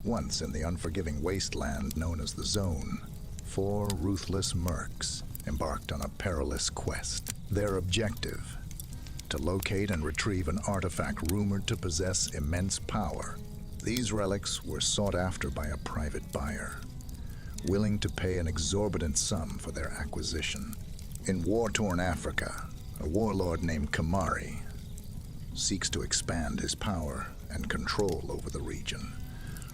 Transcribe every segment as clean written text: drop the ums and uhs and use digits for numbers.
Once in the unforgiving wasteland known as the Zone, 4 ruthless Mercs embarked on a perilous quest. Their objective: to locate and retrieve an artifact rumored to possess immense power. These relics were sought after by a private buyer, willing to pay an exorbitant sum for their acquisition. In war-torn Africa, a warlord named Kamari seeks to expand his power and control over the region.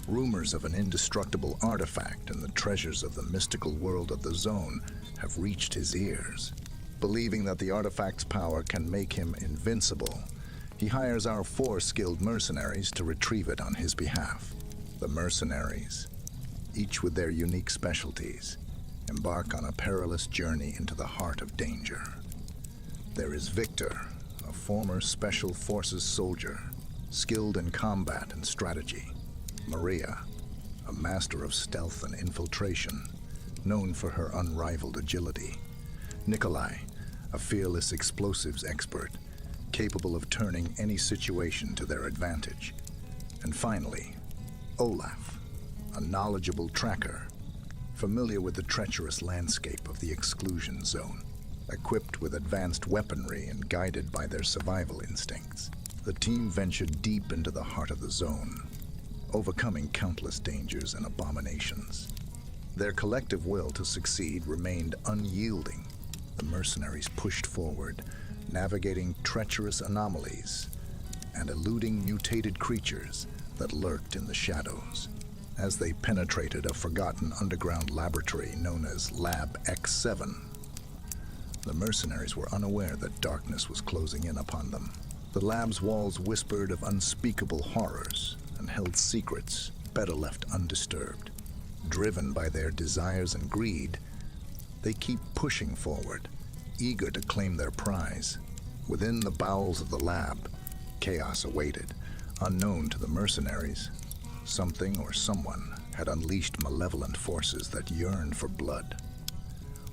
Rumors of an indestructible artifact and the treasures of the mystical world of the Zone have reached his ears. Believing that the artifact's power can make him invincible, he hires our 4 skilled mercenaries to retrieve it on his behalf. The mercenaries, each with their unique specialties, embark on a perilous journey into the heart of danger. There is Victor, a former Special Forces soldier, skilled in combat and strategy. Maria, a master of stealth and infiltration, known for her unrivaled agility. Nikolai, a fearless explosives expert, capable of turning any situation to their advantage. And finally, Olaf, a knowledgeable tracker, familiar with the treacherous landscape of the Exclusion Zone, equipped with advanced weaponry and guided by their survival instincts. The team ventured deep into the heart of the Zone, overcoming countless dangers and abominations. Their collective will to succeed remained unyielding. The mercenaries pushed forward, navigating treacherous anomalies and eluding mutated creatures that lurked in the shadows. As they penetrated a forgotten underground laboratory known as Lab X7, the mercenaries were unaware that darkness was closing in upon them. The lab's walls whispered of unspeakable horrors and held secrets better left undisturbed. Driven by their desires and greed, they keep pushing forward, eager to claim their prize. Within the bowels of the lab, chaos awaited. Unknown to the mercenaries, something or someone had unleashed malevolent forces that yearned for blood.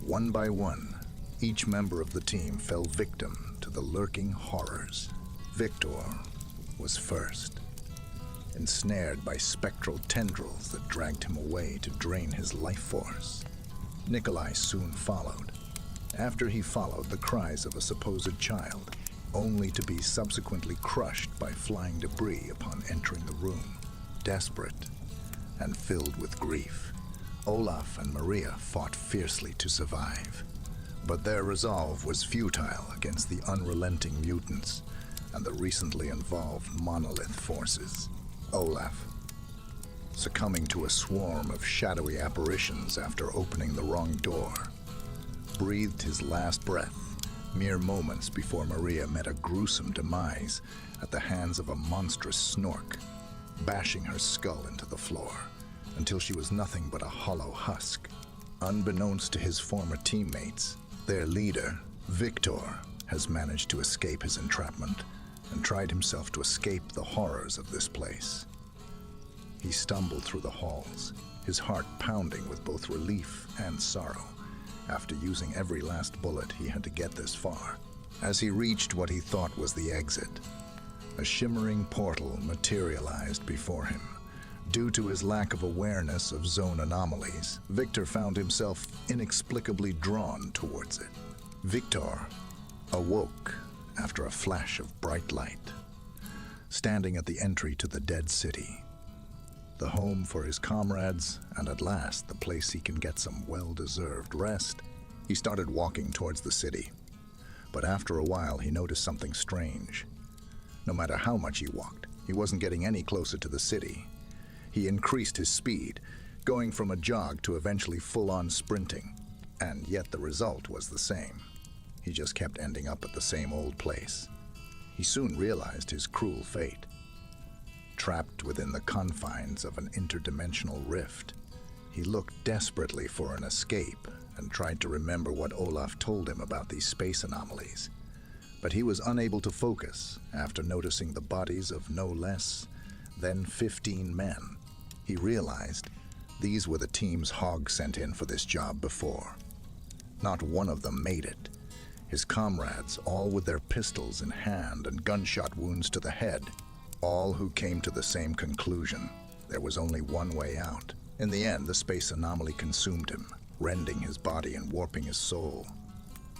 One by one, each member of the team fell victim to the lurking horrors. Victor was first, ensnared by spectral tendrils that dragged him away to drain his life force. Nikolai soon followed. After he followed the cries of a supposed child, only to be subsequently crushed by flying debris upon entering the room. Desperate and filled with grief, Olaf and Maria fought fiercely to survive. But their resolve was futile against the unrelenting mutants and the recently involved monolith forces. Olaf, succumbing to a swarm of shadowy apparitions after opening the wrong door, breathed his last breath mere moments before Maria met a gruesome demise at the hands of a monstrous snork, bashing her skull into the floor until she was nothing but a hollow husk. Unbeknownst to his former teammates, their leader, Victor, has managed to escape his entrapment and tried himself to escape the horrors of this place. He stumbled through the halls, his heart pounding with both relief and sorrow. After using every last bullet, he had to get this far. As he reached what he thought was the exit, a shimmering portal materialized before him. Due to his lack of awareness of zone anomalies, Victor found himself inexplicably drawn towards it. Victor awoke after a flash of bright light, standing at the entry to the dead city, the home for his comrades, and at last the place he can get some well-deserved rest. He started walking towards the city, but after a while he noticed something strange. No matter how much he walked, he wasn't getting any closer to the city. He increased his speed, going from a jog to eventually full-on sprinting, and yet the result was the same. He just kept ending up at the same old place. He soon realized his cruel fate. Trapped within the confines of an interdimensional rift, he looked desperately for an escape and tried to remember what Olaf told him about these space anomalies. But he was unable to focus after noticing the bodies of no less than 15 men. He realized these were the team's Hog sent in for this job before. Not one of them made it. His comrades, all with their pistols in hand and gunshot wounds to the head, all who came to the same conclusion. There was only one way out. In the end, the space anomaly consumed him, rending his body and warping his soul.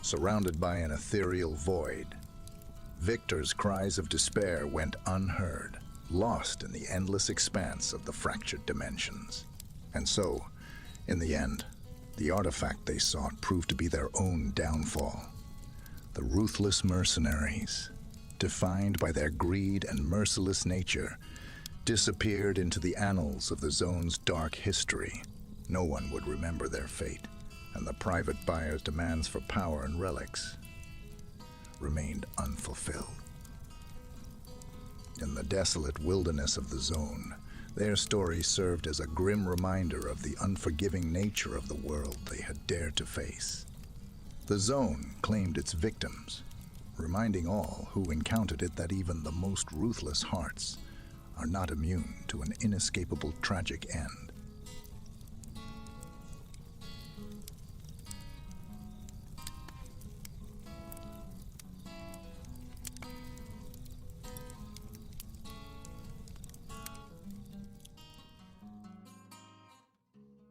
Surrounded by an ethereal void, Victor's cries of despair went unheard, lost in the endless expanse of the fractured dimensions. And so, in the end, the artifact they sought proved to be their own downfall. The ruthless mercenaries, defined by their greed and merciless nature, disappeared into the annals of the zone's dark history. No one would remember their fate, and the private buyer's demands for power and relics remained unfulfilled. In the desolate wilderness of the zone, their story served as a grim reminder of the unforgiving nature of the world they had dared to face. The zone claimed its victims, reminding all who encountered it that even the most ruthless hearts are not immune to an inescapable tragic end.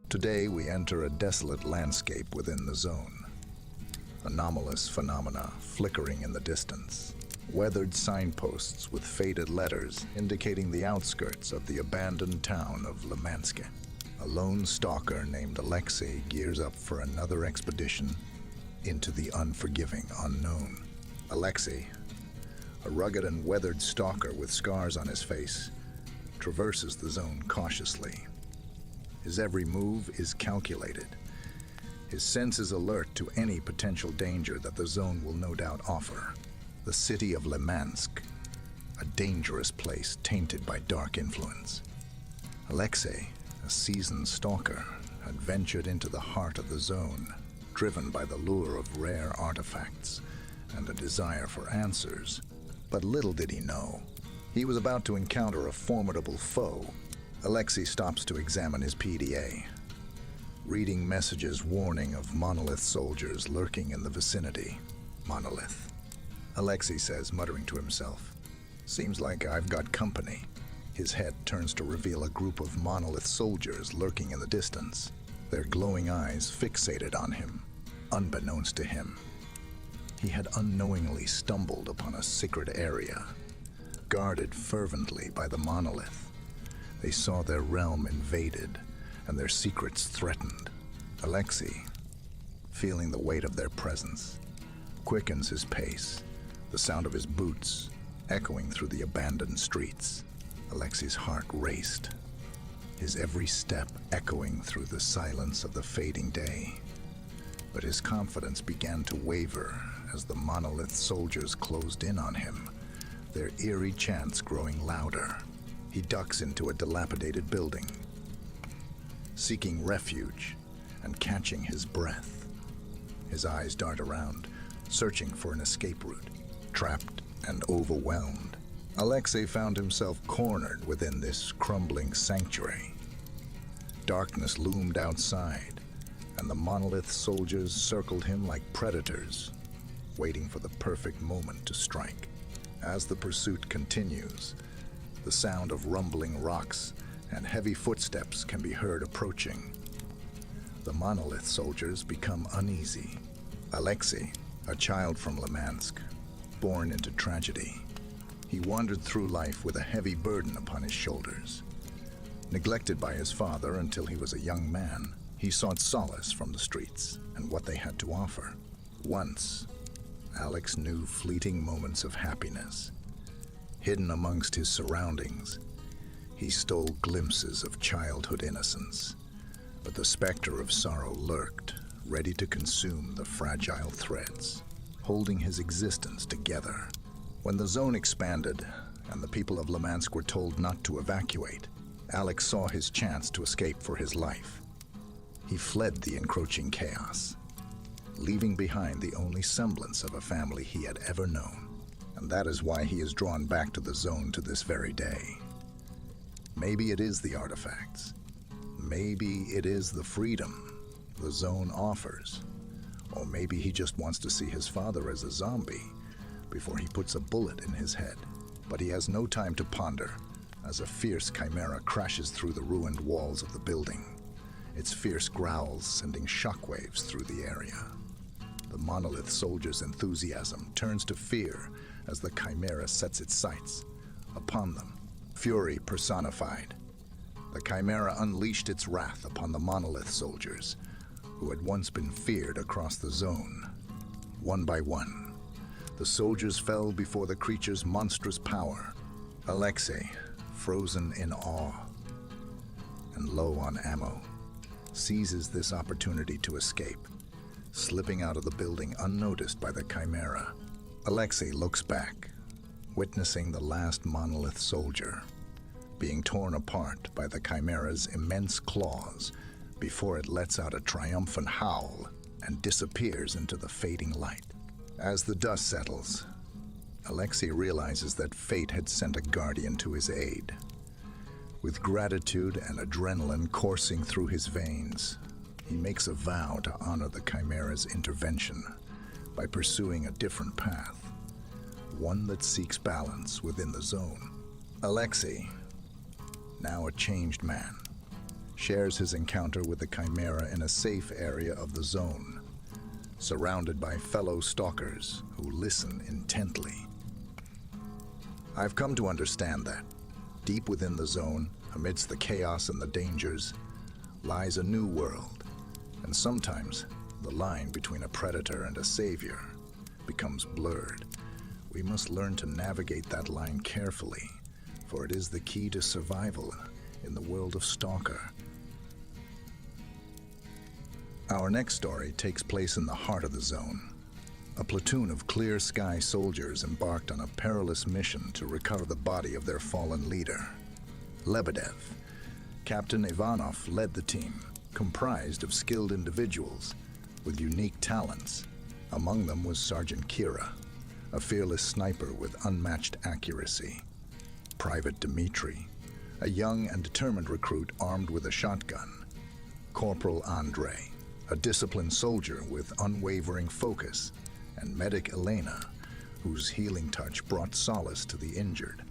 Today we enter a desolate landscape within the zone. Anomalous phenomena flickering in the distance. Weathered signposts with faded letters indicating the outskirts of the abandoned town of LoreBurt. A lone stalker named Alexei gears up for another expedition into the unforgiving unknown. Alexei, a rugged and weathered stalker with scars on his face, traverses the zone cautiously. His every move is calculated. His senses alert to any potential danger that the zone will no doubt offer. The city of LoreBurt, a dangerous place tainted by dark influence. Alexei, a seasoned stalker, had ventured into the heart of the zone, driven by the lure of rare artifacts and a desire for answers. But little did he know, he was about to encounter a formidable foe. Alexei stops to examine his PDA, reading messages warning of monolith soldiers lurking in the vicinity. Monolith, Alexei says, muttering to himself. Seems like I've got company. His head turns to reveal a group of monolith soldiers lurking in the distance, their glowing eyes fixated on him. Unbeknownst to him, he had unknowingly stumbled upon a sacred area, guarded fervently by the monolith. They saw their realm invaded and their secrets threatened. Alexei, feeling the weight of their presence, quickens his pace, the sound of his boots echoing through the abandoned streets. Alexei's heart raced, his every step echoing through the silence of the fading day. But his confidence began to waver as the monolith soldiers closed in on him, their eerie chants growing louder. He ducks into a dilapidated building, seeking refuge and catching his breath. His eyes dart around, searching for an escape route. Trapped and overwhelmed, Alexei found himself cornered within this crumbling sanctuary. Darkness loomed outside, and the monolith soldiers circled him like predators, waiting for the perfect moment to strike. As the pursuit continues, the sound of rumbling rocks and heavy footsteps can be heard approaching. The monolith soldiers become uneasy. Alexei, a child from LoreBurt, born into tragedy, he wandered through life with a heavy burden upon his shoulders. Neglected by his father until he was a young man, he sought solace from the streets and what they had to offer. Once, Alex knew fleeting moments of happiness. Hidden amongst his surroundings, he stole glimpses of childhood innocence. But the specter of sorrow lurked, ready to consume the fragile threads, holding his existence together. When the zone expanded and the people of LoreBurt were told not to evacuate, Alex saw his chance to escape for his life. He fled the encroaching chaos, leaving behind the only semblance of a family he had ever known. And that is why he is drawn back to the zone to this very day. Maybe it is the artifacts. Maybe it is the freedom the zone offers. Or maybe he just wants to see his father as a zombie before he puts a bullet in his head. But he has no time to ponder. as a fierce chimera crashes through the ruined walls of the building, its fierce growls sending shockwaves through the area. The monolith soldier's enthusiasm turns to fear as the chimera sets its sights upon them. Fury personified, the chimera unleashed its wrath upon the monolith soldiers, who had once been feared across the zone. One by one, the soldiers fell before the creature's monstrous power. Alexei, frozen in awe and low on ammo, seizes this opportunity to escape, slipping out of the building unnoticed by the chimera. Alexei looks back, witnessing the last monolith soldier being torn apart by the chimera's immense claws before it lets out a triumphant howl and disappears into the fading light. As the dust settles, Alexei realizes that fate had sent a guardian to his aid. With gratitude and adrenaline coursing through his veins, he makes a vow to honor the chimera's intervention by pursuing a different path, one that seeks balance within the zone. Alexei, now a changed man, shares his encounter with the chimera in a safe area of the zone, surrounded by fellow stalkers who listen intently. I've come to understand that, deep within the zone, amidst the chaos and the dangers, lies a new world, and sometimes the line between a predator and a savior becomes blurred. We must learn to navigate that line carefully, for it is the key to survival in the world of S.T.A.L.K.E.R. Our next story takes place in the heart of the zone. A platoon of clear sky soldiers embarked on a perilous mission to recover the body of their fallen leader, Lebedev. Captain Ivanov led the team, comprised of skilled individuals with unique talents. Among them was Sergeant Kira, a fearless sniper with unmatched accuracy. Private Dmitri, a young and determined recruit armed with a shotgun. Corporal Andrei, a disciplined soldier with unwavering focus. And Medic Elena, whose healing touch brought solace to the injured.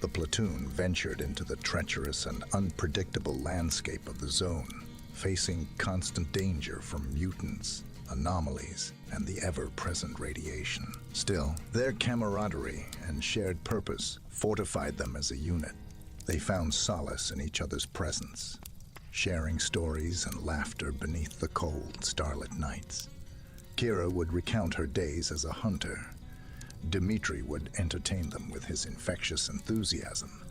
The platoon ventured into the treacherous and unpredictable landscape of the zone, facing constant danger from mutants, anomalies, and the ever-present radiation. Still, their camaraderie and shared purpose fortified them as a unit. They found solace in each other's presence, sharing stories and laughter beneath the cold, starlit nights. Kira would recount her days as a hunter. Dmitri would entertain them with his infectious enthusiasm,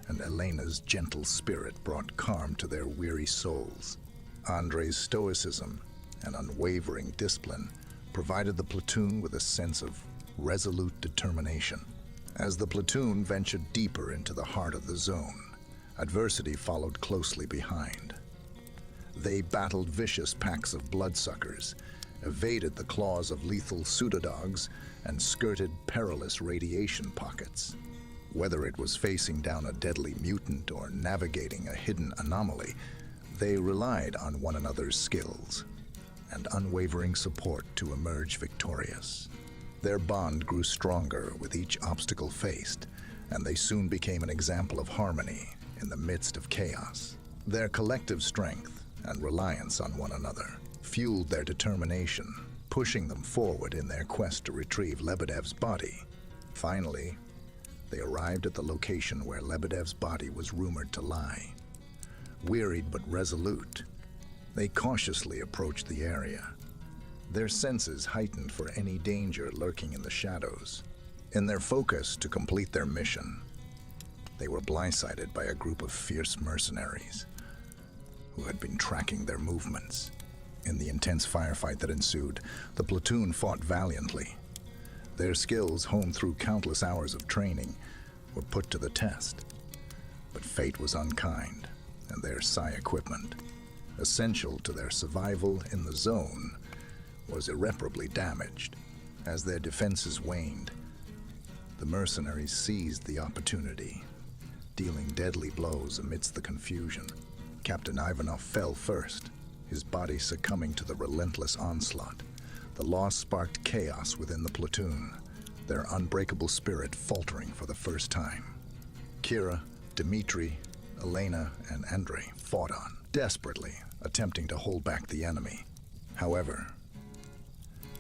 and Elena's gentle spirit brought calm to their weary souls. Andrei's stoicism and unwavering discipline provided the platoon with a sense of resolute determination. As the platoon ventured deeper into the heart of the zone, adversity followed closely behind. They battled vicious packs of bloodsuckers, evaded the claws of lethal pseudodogs, and skirted perilous radiation pockets. Whether it was facing down a deadly mutant or navigating a hidden anomaly, they relied on one another's skills and unwavering support to emerge victorious. Their bond grew stronger with each obstacle faced, and they soon became an example of harmony in the midst of chaos. Their collective strength and reliance on one another fueled their determination, pushing them forward in their quest to retrieve Lebedev's body. Finally, they arrived at the location where Lebedev's body was rumored to lie. Wearied but resolute, they cautiously approached the area, their senses heightened for any danger lurking in the shadows. In their focus to complete their mission, they were blindsided by a group of fierce mercenaries who had been tracking their movements. In the intense firefight that ensued, the platoon fought valiantly. Their skills, honed through countless hours of training, were put to the test. But fate was unkind, and their psi equipment, essential to their survival in the zone, was irreparably damaged. As their defenses waned, the mercenaries seized the opportunity, dealing deadly blows amidst the confusion. Captain Ivanov fell first, his body succumbing to the relentless onslaught. The loss sparked chaos within the platoon, their unbreakable spirit faltering for the first time. Kira, Dmitri, Elena, and Andrei fought on, desperately attempting to hold back the enemy. However,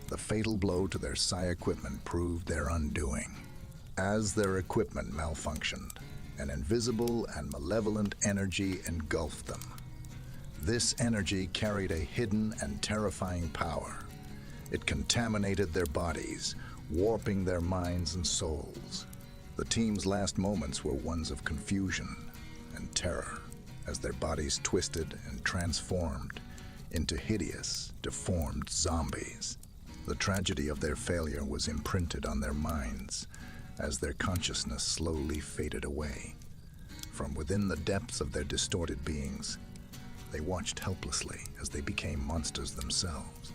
the fatal blow to their psi equipment proved their undoing. As their equipment malfunctioned, an invisible and malevolent energy engulfed them. This energy carried a hidden and terrifying power. It contaminated their bodies, warping their minds and souls. The team's last moments were ones of confusion and terror as their bodies twisted and transformed into hideous, deformed zombies. The tragedy of their failure was imprinted on their minds as their consciousness slowly faded away. From within the depths of their distorted beings, they watched helplessly as they became monsters themselves.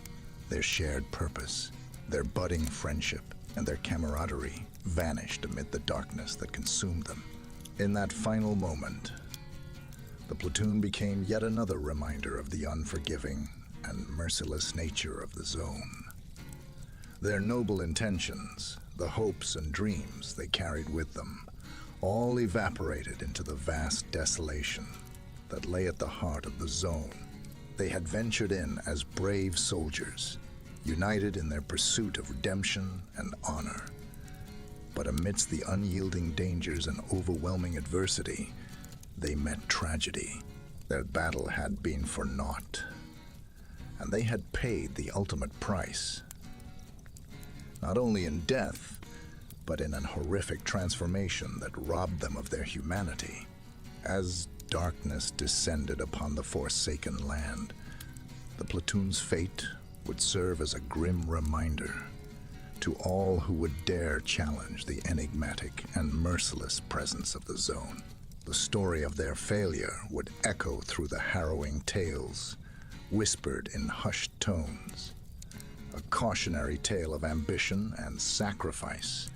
Their shared purpose, their budding friendship, and their camaraderie vanished amid the darkness that consumed them. In that final moment, the platoon became yet another reminder of the unforgiving and merciless nature of the zone. Their noble intentions, the hopes and dreams they carried with them, all evaporated into the vast desolation that lay at the heart of the zone. They had ventured in as brave soldiers, united in their pursuit of redemption and honor. But amidst the unyielding dangers and overwhelming adversity, they met tragedy. Their battle had been for naught, and they had paid the ultimate price. Not only in death, but in an horrific transformation that robbed them of their humanity. As darkness descended upon the forsaken land, the platoon's fate would serve as a grim reminder to all who would dare challenge the enigmatic and merciless presence of the zone. The story of their failure would echo through the harrowing tales, whispered in hushed tones, a cautionary tale of ambition and sacrifice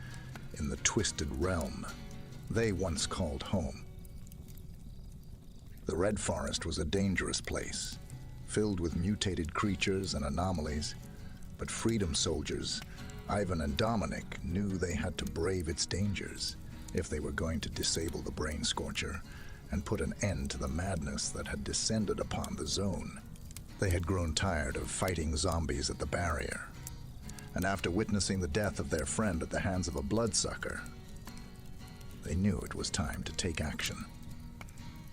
in the twisted realm they once called home. The Red Forest was a dangerous place, filled with mutated creatures and anomalies, but freedom soldiers, Ivan and Dominic, knew they had to brave its dangers if they were going to disable the Brain Scorcher and put an end to the madness that had descended upon the zone. They had grown tired of fighting zombies at the barrier, and after witnessing the death of their friend at the hands of a bloodsucker, they knew it was time to take action.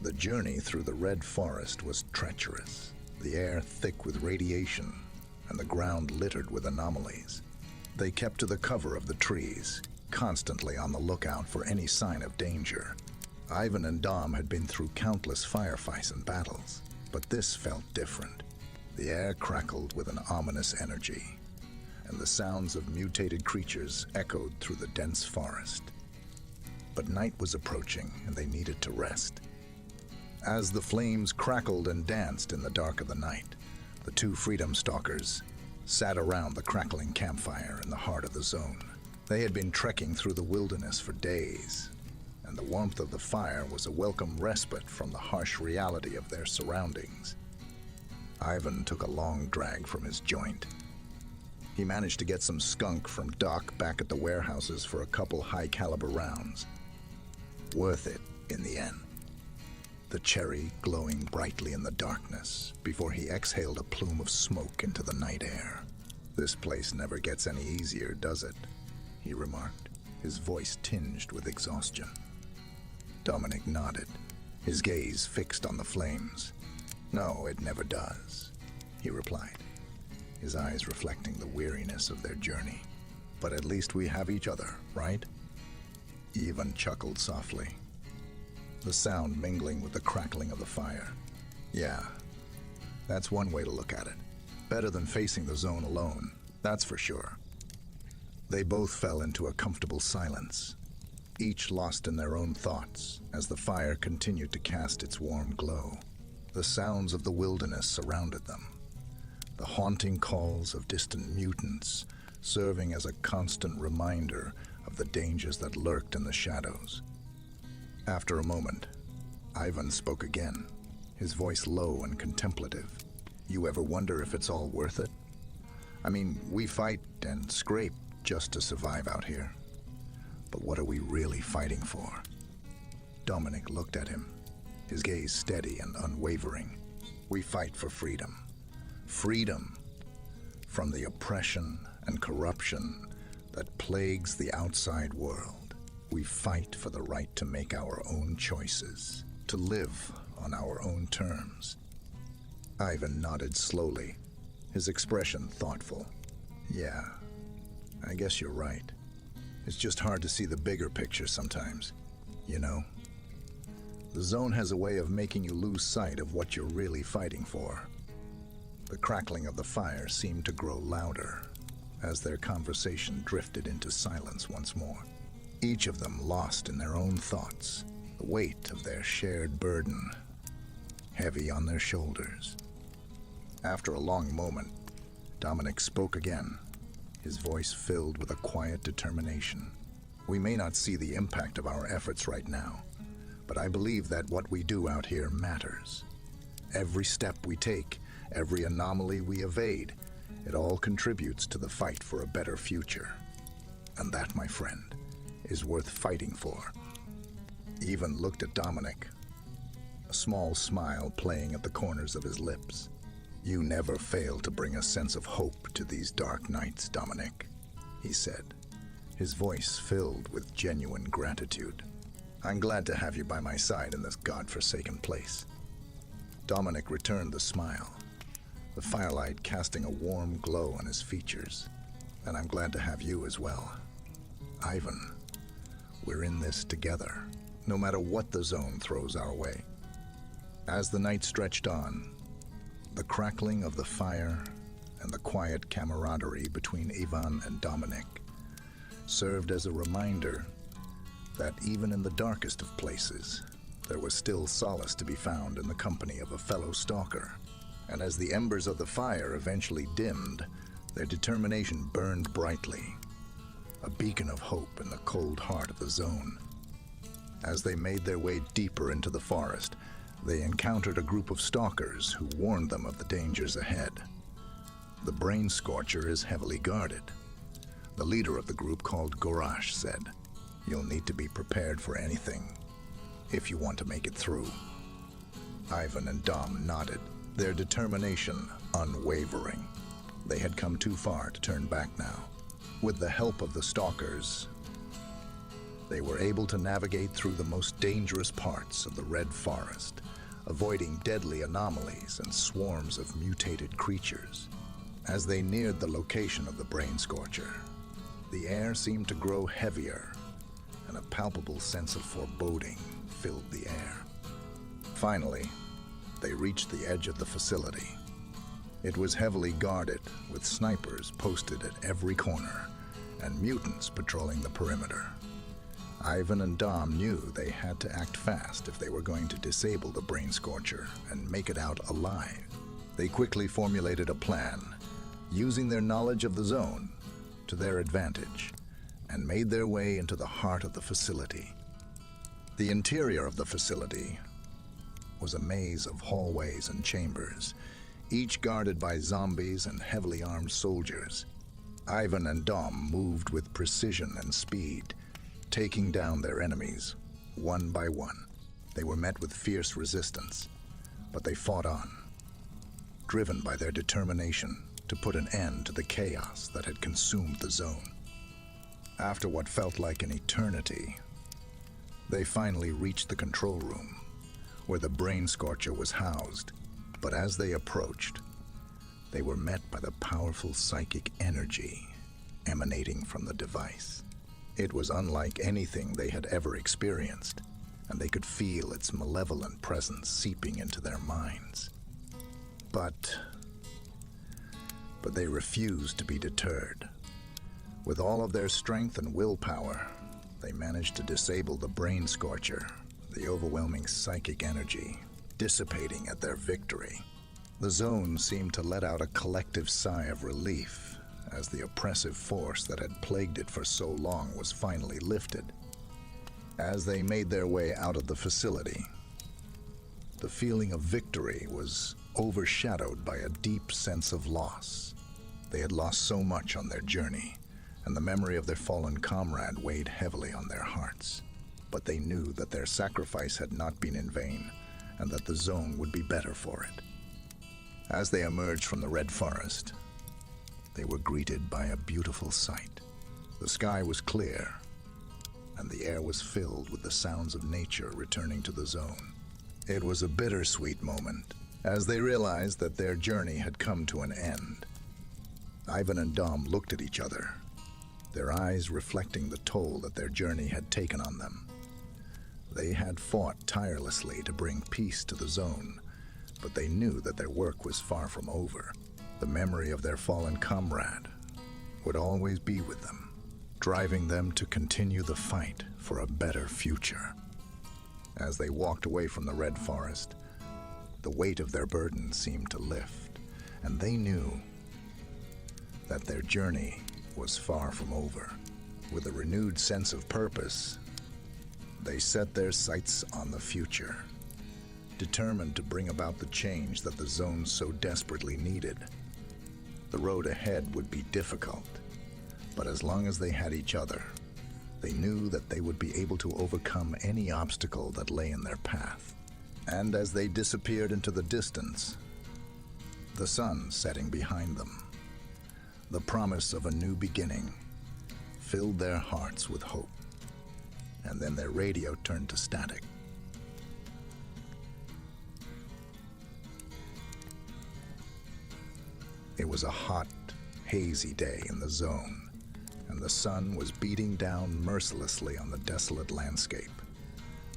The journey through the Red Forest was treacherous, the air thick with radiation and the ground littered with anomalies. They kept to the cover of the trees, constantly on the lookout for any sign of danger. Ivan and Dom had been through countless firefights and battles, but this felt different. The air crackled with an ominous energy, and the sounds of mutated creatures echoed through the dense forest. But night was approaching, and they needed to rest. As the flames crackled and danced in the dark of the night, the two freedom stalkers sat around the crackling campfire in the heart of the zone. They had been trekking through the wilderness for days, and the warmth of the fire was a welcome respite from the harsh reality of their surroundings. Ivan took a long drag from his joint. He managed to get some skunk from Doc back at the warehouses for a couple high-caliber rounds. Worth it in the end. The cherry glowing brightly in the darkness before he exhaled a plume of smoke into the night air. "This place never gets any easier, does it?" he remarked, his voice tinged with exhaustion. Dominic nodded, his gaze fixed on the flames. "No, it never does," he replied, his eyes reflecting the weariness of their journey. "But at least we have each other, right?" Ivan chuckled softly, the sound mingling with the crackling of the fire. "Yeah, that's one way to look at it. Better than facing the zone alone, that's for sure." They both fell into a comfortable silence, each lost in their own thoughts as the fire continued to cast its warm glow. The sounds of the wilderness surrounded them, the haunting calls of distant mutants serving as a constant reminder of the dangers that lurked in the shadows. After a moment, Ivan spoke again, his voice low and contemplative. "You ever wonder if it's all worth it? I mean, we fight and scrape just to survive out here. But what are we really fighting for? Dominic looked at him, his gaze steady and unwavering. We fight for freedom. Freedom from the oppression and corruption that plagues the outside world. We fight for the right to make our own choices, to live on our own terms. Ivan nodded slowly, his expression thoughtful. Yeah, I guess you're right. It's just hard to see the bigger picture sometimes, you know? The zone has a way of making you lose sight of what you're really fighting for. The crackling of the fire seemed to grow louder as their conversation drifted into silence once more. Each of them lost in their own thoughts, the weight of their shared burden heavy on their shoulders. After a long moment, Dominic spoke again, his voice filled with a quiet determination. We may not see the impact of our efforts right now, but I believe that what we do out here matters. Every step we take, every anomaly we evade, it all contributes to the fight for a better future. And that, my friend, is worth fighting for. Ivan looked at Dominic, a small smile playing at the corners of his lips. You never fail to bring a sense of hope to these dark nights, Dominic, he said, his voice filled with genuine gratitude. I'm glad to have you by my side in this godforsaken place. Dominic returned the smile, the firelight casting a warm glow on his features. And I'm glad to have you as well. Ivan, we're in this together, no matter what the zone throws our way. As the night stretched on, the crackling of the fire and the quiet camaraderie between Ivan and Dominic served as a reminder that even in the darkest of places, there was still solace to be found in the company of a fellow stalker. And as the embers of the fire eventually dimmed, their determination burned brightly, a beacon of hope in the cold heart of the zone. As they made their way deeper into the forest, they encountered a group of stalkers who warned them of the dangers ahead. The brain scorcher is heavily guarded. The leader of the group, called Gorash, said, "You'll need to be prepared for anything if you want to make it through." Ivan and Dom nodded, their determination unwavering. They had come too far to turn back now. With the help of the stalkers, they were able to navigate through the most dangerous parts of the Red Forest, avoiding deadly anomalies and swarms of mutated creatures. As they neared the location of the brain scorcher, the air seemed to grow heavier, and a palpable sense of foreboding filled the air. Finally, they reached the edge of the facility. It was heavily guarded, with snipers posted at every corner and mutants patrolling the perimeter. Ivan and Dom knew they had to act fast if they were going to disable the brain scorcher and make it out alive. They quickly formulated a plan, using their knowledge of the zone to their advantage, and made their way into the heart of the facility. The interior of the facility was a maze of hallways and chambers, each guarded by zombies and heavily armed soldiers. Ivan and Dom moved with precision and speed, taking down their enemies one by one. They were met with fierce resistance, but they fought on, driven by their determination to put an end to the chaos that had consumed the zone. After what felt like an eternity, they finally reached the control room, where the brain scorcher was housed. But as they approached, they were met by the powerful psychic energy emanating from the device. It was unlike anything they had ever experienced, and they could feel its malevolent presence seeping into their minds. But they refused to be deterred. With all of their strength and willpower, they managed to disable the brain scorcher, the overwhelming psychic energy dissipating at their victory. The zone seemed to let out a collective sigh of relief as the oppressive force that had plagued it for so long was finally lifted. As they made their way out of the facility, the feeling of victory was overshadowed by a deep sense of loss. They had lost so much on their journey, and the memory of their fallen comrade weighed heavily on their hearts. but they knew that their sacrifice had not been in vain, and that the zone would be better for it. As they emerged from the Red Forest, they were greeted by a beautiful sight. The sky was clear, and the air was filled with the sounds of nature returning to the zone. It was a bittersweet moment, as they realized that their journey had come to an end. Ivan and Dom looked at each other, their eyes reflecting the toll that their journey had taken on them. They had fought tirelessly to bring peace to the zone, but they knew that their work was far from over. The memory of their fallen comrade would always be with them, driving them to continue the fight for a better future. As they walked away from the Red Forest, the weight of their burden seemed to lift, and they knew that their journey was far from over. With a renewed sense of purpose, they set their sights on the future, determined to bring about the change that the zone so desperately needed. The road ahead would be difficult, but as long as they had each other, they knew that they would be able to overcome any obstacle that lay in their path. And as they disappeared into the distance, the sun setting behind them, the promise of a new beginning filled their hearts with hope. And then their radio turned to static. It was a hot, hazy day in the zone, and the sun was beating down mercilessly on the desolate landscape.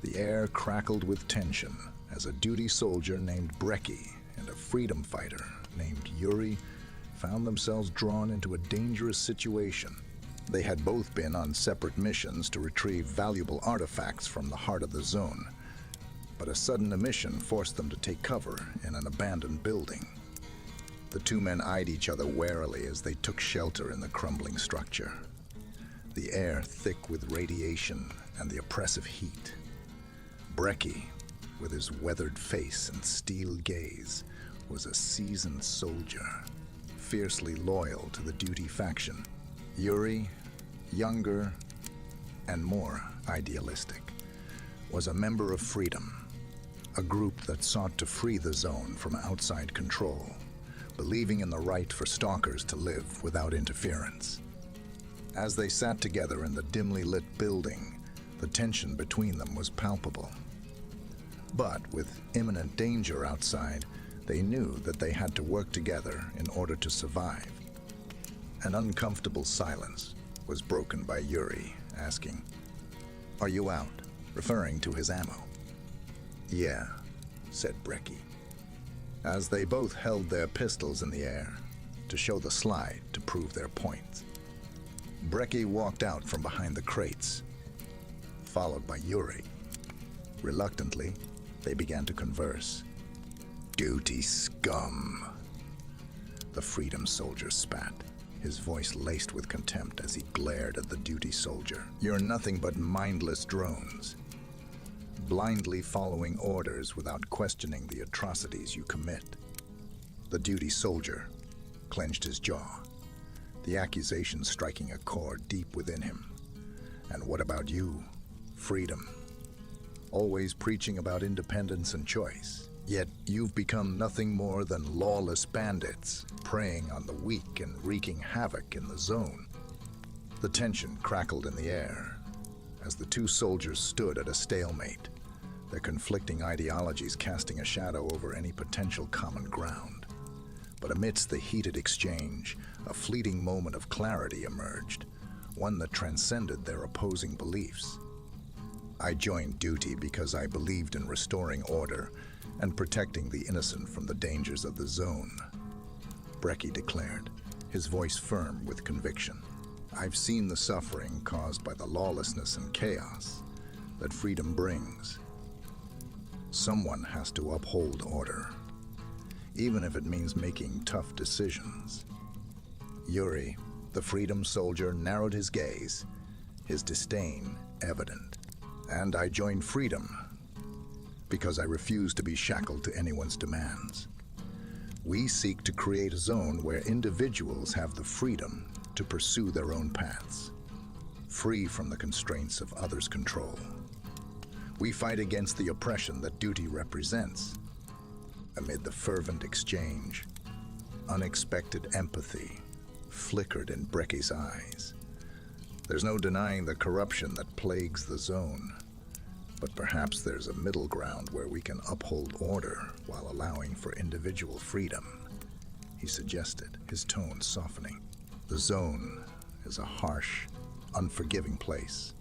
The air crackled with tension as a duty soldier named Brecky and a freedom fighter named Yuri found themselves drawn into a dangerous situation. They had both been on separate missions to retrieve valuable artifacts from the heart of the zone, but a sudden emission forced them to take cover in an abandoned building. The two men eyed each other warily as they took shelter in the crumbling structure, the air thick with radiation and the oppressive heat. Brecky, with his weathered face and steel gaze, was a seasoned soldier, fiercely loyal to the duty faction. Yuri, younger and more idealistic, was a member of Freedom, a group that sought to free the zone from outside control, believing in the right for stalkers to live without interference. As they sat together in the dimly lit building, the tension between them was palpable. But with imminent danger outside, they knew that they had to work together in order to survive. An uncomfortable silence was broken by Yuri, asking, "Are you out?" referring to his ammo. "Yeah," said Brecky, as they both held their pistols in the air to show the slide to prove their points. Brecky walked out from behind the crates, followed by Yuri. Reluctantly, they began to converse. "Duty scum," the Freedom soldier spat, his voice laced with contempt as he glared at the duty soldier. "You're nothing but mindless drones, blindly following orders without questioning the atrocities you commit." The duty soldier clenched his jaw, the accusation striking a chord deep within him. "And what about you, Freedom? Always preaching about independence and choice. Yet you've become nothing more than lawless bandits, preying on the weak and wreaking havoc in the zone." The tension crackled in the air as the two soldiers stood at a stalemate, their conflicting ideologies casting a shadow over any potential common ground. But amidst the heated exchange, a fleeting moment of clarity emerged, one that transcended their opposing beliefs. "I joined duty because I believed in restoring order and protecting the innocent from the dangers of the zone," Brecky declared, his voice firm with conviction. "I've seen the suffering caused by the lawlessness and chaos that Freedom brings. Someone has to uphold order, even if it means making tough decisions." Yuri, the Freedom soldier, narrowed his gaze, his disdain evident. "And I joined Freedom because I refuse to be shackled to anyone's demands. We seek to create a zone where individuals have the freedom to pursue their own paths, free from the constraints of others' control." We fight against the oppression that duty represents. Amid the fervent exchange, unexpected empathy flickered in Brecky's eyes. There's no denying the corruption that plagues the zone, but perhaps there's a middle ground where we can uphold order while allowing for individual freedom, he suggested, his tone softening. The zone is a harsh, unforgiving place,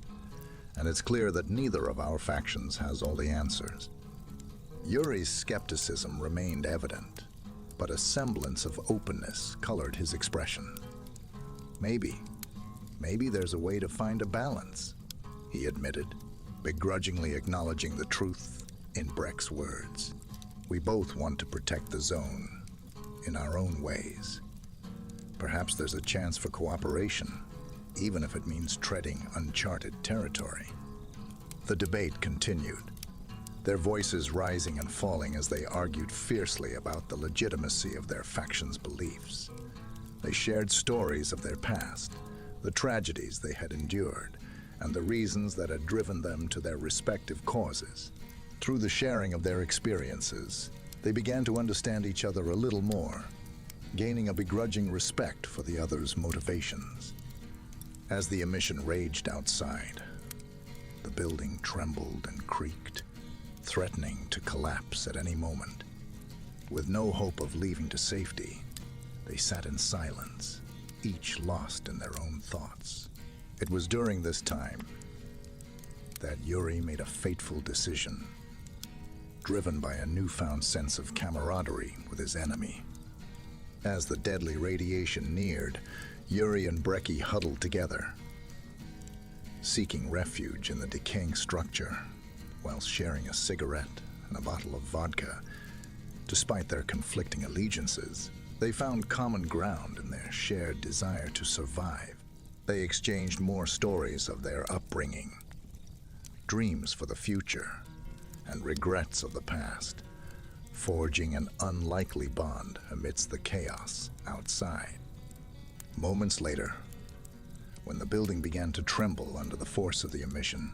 and it's clear that neither of our factions has all the answers. Yuri's skepticism remained evident, but a semblance of openness colored his expression. Maybe there's a way to find a balance, he admitted, begrudgingly acknowledging the truth in Breck's words. We both want to protect the zone in our own ways. Perhaps there's a chance for cooperation, even if it means treading uncharted territory. The debate continued, their voices rising and falling as they argued fiercely about the legitimacy of their faction's beliefs. They shared stories of their past, the tragedies they had endured, and the reasons that had driven them to their respective causes. Through the sharing of their experiences, they began to understand each other a little more, gaining a begrudging respect for the other's motivations. As the emission raged outside, the building trembled and creaked, threatening to collapse at any moment. With no hope of leaving to safety, they sat in silence, each lost in their own thoughts. It was during this time that Yuri made a fateful decision, driven by a newfound sense of camaraderie with his enemy. As the deadly radiation neared, Yuri and Brecky huddled together, seeking refuge in the decaying structure while sharing a cigarette and a bottle of vodka. Despite their conflicting allegiances, they found common ground in their shared desire to survive. They exchanged more stories of their upbringing, dreams for the future, and regrets of the past, forging an unlikely bond amidst the chaos outside. Moments later, when the building began to tremble under the force of the emission,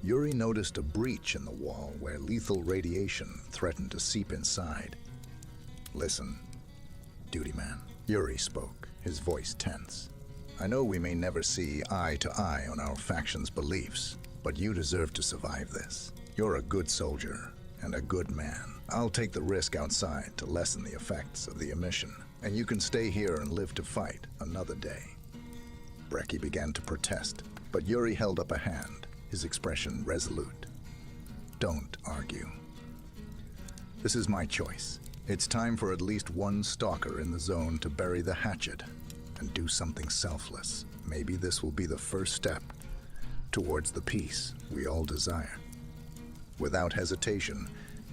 Yuri noticed a breach in the wall where lethal radiation threatened to seep inside. "Listen, duty man," Yuri spoke, his voice tense. "I know we may never see eye to eye on our faction's beliefs, but you deserve to survive this. You're a good soldier and a good man. I'll take the risk outside to lessen the effects of the emission, and you can stay here and live to fight another day." Brecky began to protest, but Yuri held up a hand, his expression resolute. "Don't argue. This is my choice. It's time for at least one stalker in the zone to bury the hatchet and do something selfless. Maybe this will be the first step towards the peace we all desire." Without hesitation,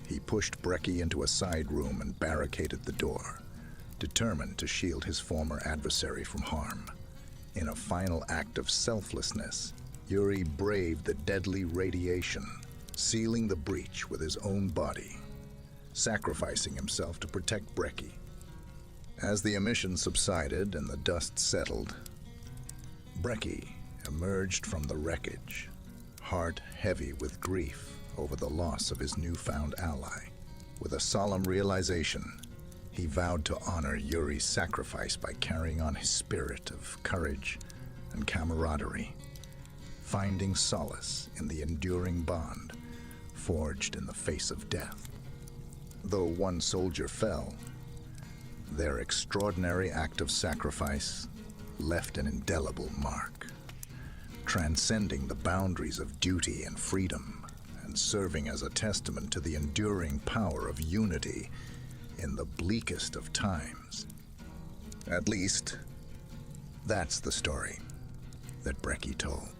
he pushed Brecky into a side room and barricaded the door, determined to shield his former adversary from harm. In a final act of selflessness, Yuri braved the deadly radiation, sealing the breach with his own body, sacrificing himself to protect Brecky. As the emission subsided and the dust settled, Brecky emerged from the wreckage, heart heavy with grief over the loss of his newfound ally. With a solemn realization, he vowed to honor Yuri's sacrifice by carrying on his spirit of courage and camaraderie, finding solace in the enduring bond forged in the face of death. Though one soldier fell, their extraordinary act of sacrifice left an indelible mark, transcending the boundaries of duty and freedom, and serving as a testament to the enduring power of unity in the bleakest of times. At least, that's the story that Brecky told.